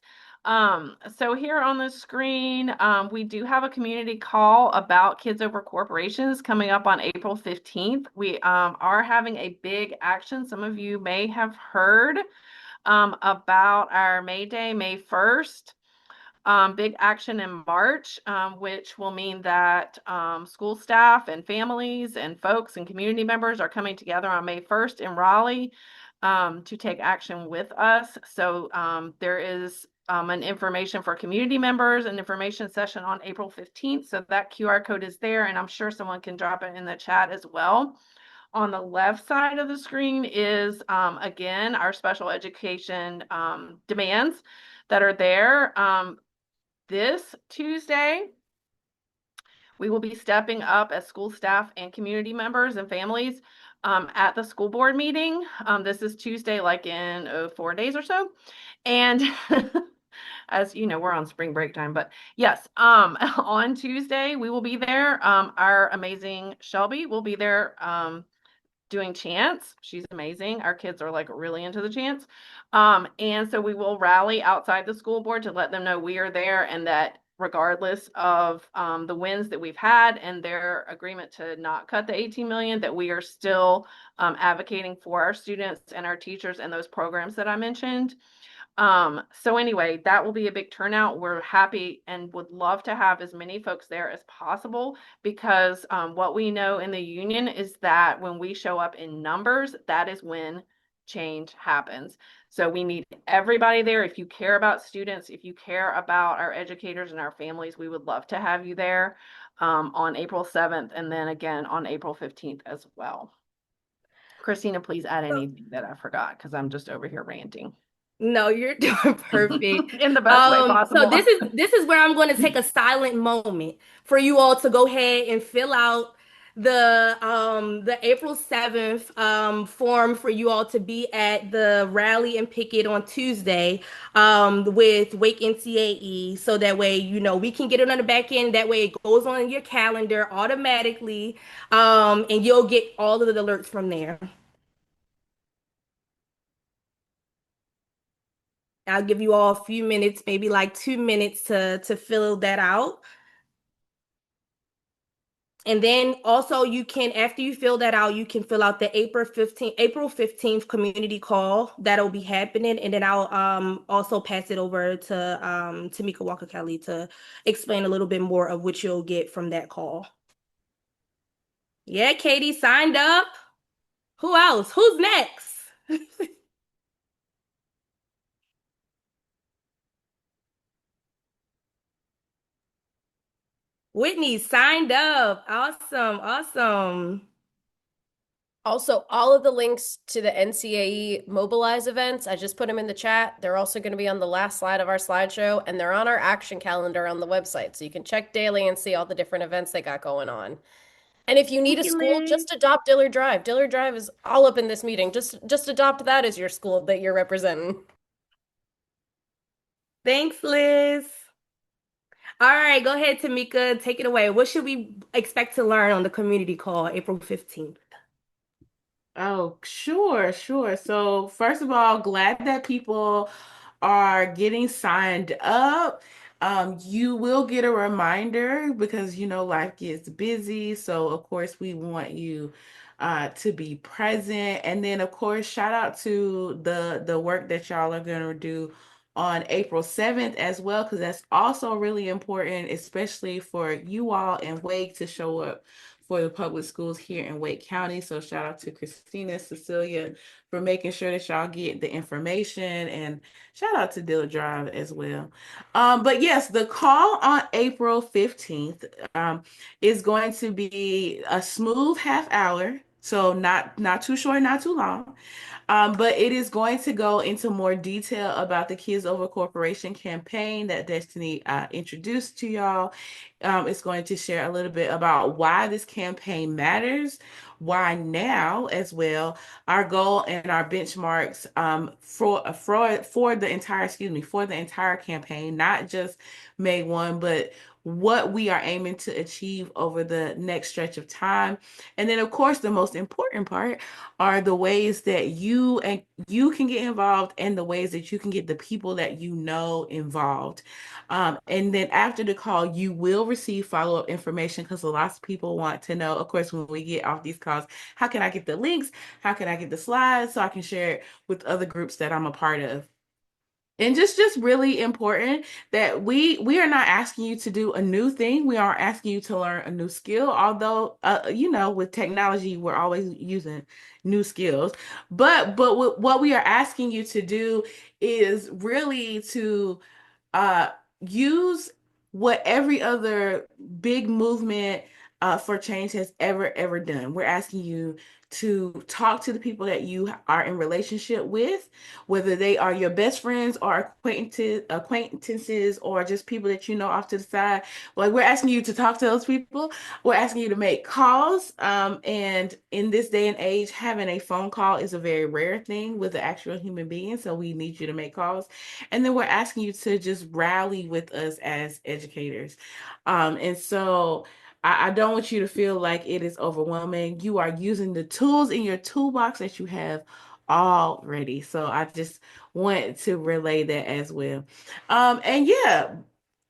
So here on the screen, we do have a community call about kids over corporations coming up on April 15th. We are having a big action. Some of you may have heard about our May Day, May 1st. Big action in March, which will mean that school staff and families and folks and community members are coming together on May 1st in Raleigh to take action with us. So there is an information for community members, an information session on April 15th. So that QR code is there, and I'm sure someone can drop it in the chat as well. On the left side of the screen is, again, our special education demands that are there. This Tuesday, we will be stepping up as school staff and community members and families at the school board meeting. This is Tuesday, like in 4 days or so. And as you know, we're on spring break time, but yes, on Tuesday, we will be there. Our amazing Shelby will be there doing chants. She's amazing. Our kids are like really into the chants. And so we will rally outside the school board to let them know we are there and that regardless of the wins that we've had and their agreement to not cut the 18 million, that we are still advocating for our students and our teachers and those programs that I mentioned. So anyway, that will be a big turnout. We're happy and would love to have as many folks there as possible because what we know in the union is that when we show up in numbers, that is when change happens. So we need everybody there. If you care about students, if you care about our educators and our families, we would love to have you there on April 7th and then again on April 15th as well. Christina, please add anything that I forgot because I'm just over here ranting. No, you're doing perfect. In the best way So possible. this is where I'm going to take a silent moment for you all to go ahead and fill out the April 7th form for you all to be at the rally and picket on Tuesday with Wake NCAE, so that way you know we can get it on the back end. That way it goes on your calendar automatically, and you'll get all of the alerts from there. I'll give you all a few minutes, maybe like 2 minutes to fill that out. And then also you can, after you fill that out, you can fill out the April 15th community call that'll be happening. And then I'll also pass it over to Tamika Walker Kelly to explain a little bit more of what you'll get from that call. Yeah, Katie signed up. Who else? Who's next? Whitney signed up. Awesome, awesome. Also, all of the links to the NCAE Mobilize events, I just put them in the chat. They're also going to be on the last slide of our slideshow, and they're on our action calendar on the website. So you can check daily and see all the different events they got going on. And if you need a school, just adopt Dillard Drive. Dillard Drive is all up in this meeting. Just adopt that as your school that you're representing. Thanks, Liz. All right, go ahead, Tamika. Take it away. What should we expect to learn on the community call April 15th? Oh, sure, sure. So, first of all, glad that people are getting signed up. You will get a reminder because life gets busy. So, of course, we want you to be present. And then, of course, shout out to the work that y'all are gonna do on April 7th as well, because that's also really important, especially for you all in Wake to show up for the public schools here in Wake County. So shout out to Christina, Cecilia for making sure that y'all get the information, and shout out to Dilla Drive as well. But yes, the call on April 15th is going to be a smooth half hour. So not too short, not too long. But it is going to go into more detail about the Kids Over Corporation campaign that Destiny introduced to y'all. It's going to share a little bit about why this campaign matters, why now as well, our goal and our benchmarks for the entire campaign, not just May 1, but what we are aiming to achieve over the next stretch of time. And then, of course, the most important part are the ways that you can get involved and the ways that you can get the people that you know involved. And then after the call, you will receive follow-up information because lots of people want to know, of course, when we get off these calls, how can I get the links? How can I get the slides so I can share it with other groups that I'm a part of? And just really important that we are not asking you to do a new thing. We are asking you to learn a new skill. Although with technology, we're always using new skills. But what we are asking you to do is really to uh, use what every other big movement for change has ever done. We're asking you to talk to the people that you are in relationship with, whether they are your best friends or acquaintances or just people that you know off to the side. Like, we're asking you to talk to those people. We're asking you to make calls. And in this day and age, having a phone call is a very rare thing with an actual human being. So we need you to make calls. And then we're asking you to just rally with us as educators. And so I don't want you to feel like it is overwhelming. You are using the tools in your toolbox that you have already. So I just want to relay that as well. And yeah,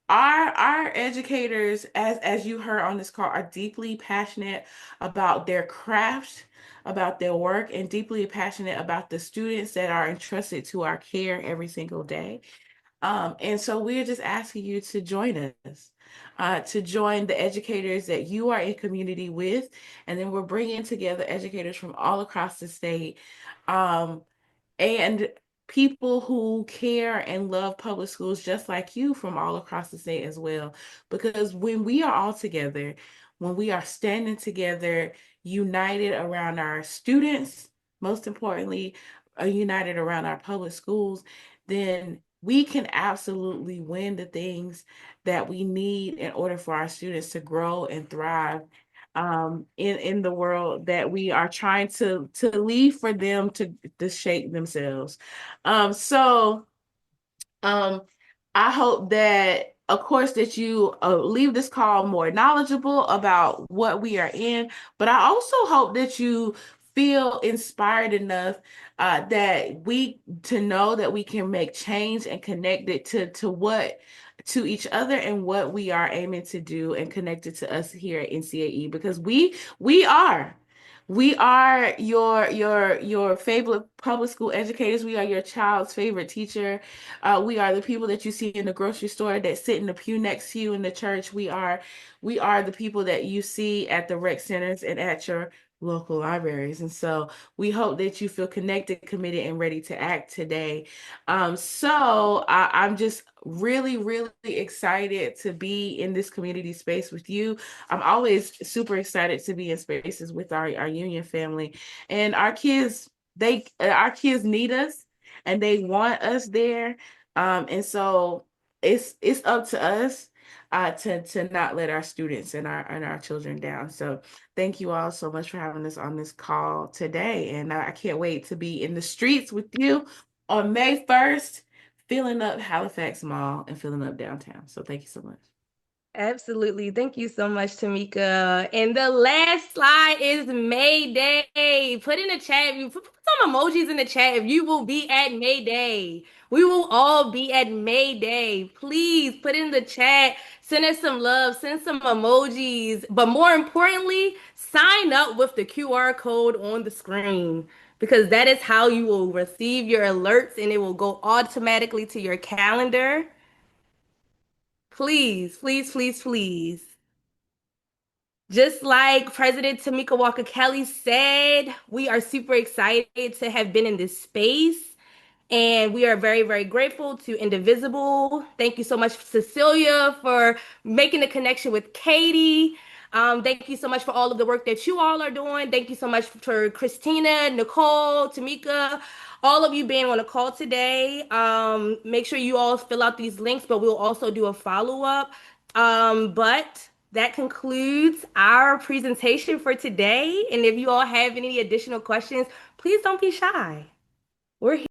our educators, as you heard on this call, are deeply passionate about their craft, about their work, and deeply passionate about the students that are entrusted to our care every single day. And so we're just asking you to join us, to join the educators that you are in community with. And then we're bringing together educators from all across the state. And people who care and love public schools just like you from all across the state as well. Because when we are all together, when we are standing together, united around our students, most importantly, united around our public schools, then we can absolutely win the things that we need in order for our students to grow and thrive in the world that we are trying to leave for them to shape themselves. So I hope that, of course, that you leave this call more knowledgeable about what we are in, but I also hope that you feel inspired enough that we to know that we can make change and connect it to each other and what we are aiming to do and connect it to us here at NCAE because we are. We are your favorite public school educators. We are your child's favorite teacher. We are the people that you see in the grocery store that sit in the pew next to you in the church. We are the people that you see at the rec centers and at your local libraries. And so we hope that you feel connected, committed, and ready to act today. I'm just really, really excited to be in this community space with you. I'm always super excited to be in spaces with our union family. And our kids need us and they want us there. And so it's up to us to not let our students and our children down. So thank you all so much for having us on this call today. And I can't wait to be in the streets with you on May 1st, filling up Halifax Mall and filling up downtown. So thank you so much. Absolutely. Thank you so much, Tamika. And the last slide is May Day. Put in the chat, you put some emojis in the chat if you will be at May Day. We will all be at May Day. Please put in the chat, send us some love, send some emojis. But more importantly, sign up with the QR code on the screen because that is how you will receive your alerts and it will go automatically to your calendar. Please, please, please, please. Just like President Tamika Walker Kelly said, we are super excited to have been in this space. And we are very, very grateful to Indivisible. Thank you so much, Cecilia, for making the connection with Katie. Thank you so much for all of the work that you all are doing. Thank you so much for Christina, Nicole, Tamika, all of you being on the call today. Make sure you all fill out these links, but we'll also do a follow-up. But that concludes our presentation for today. And if you all have any additional questions, please don't be shy. We're here.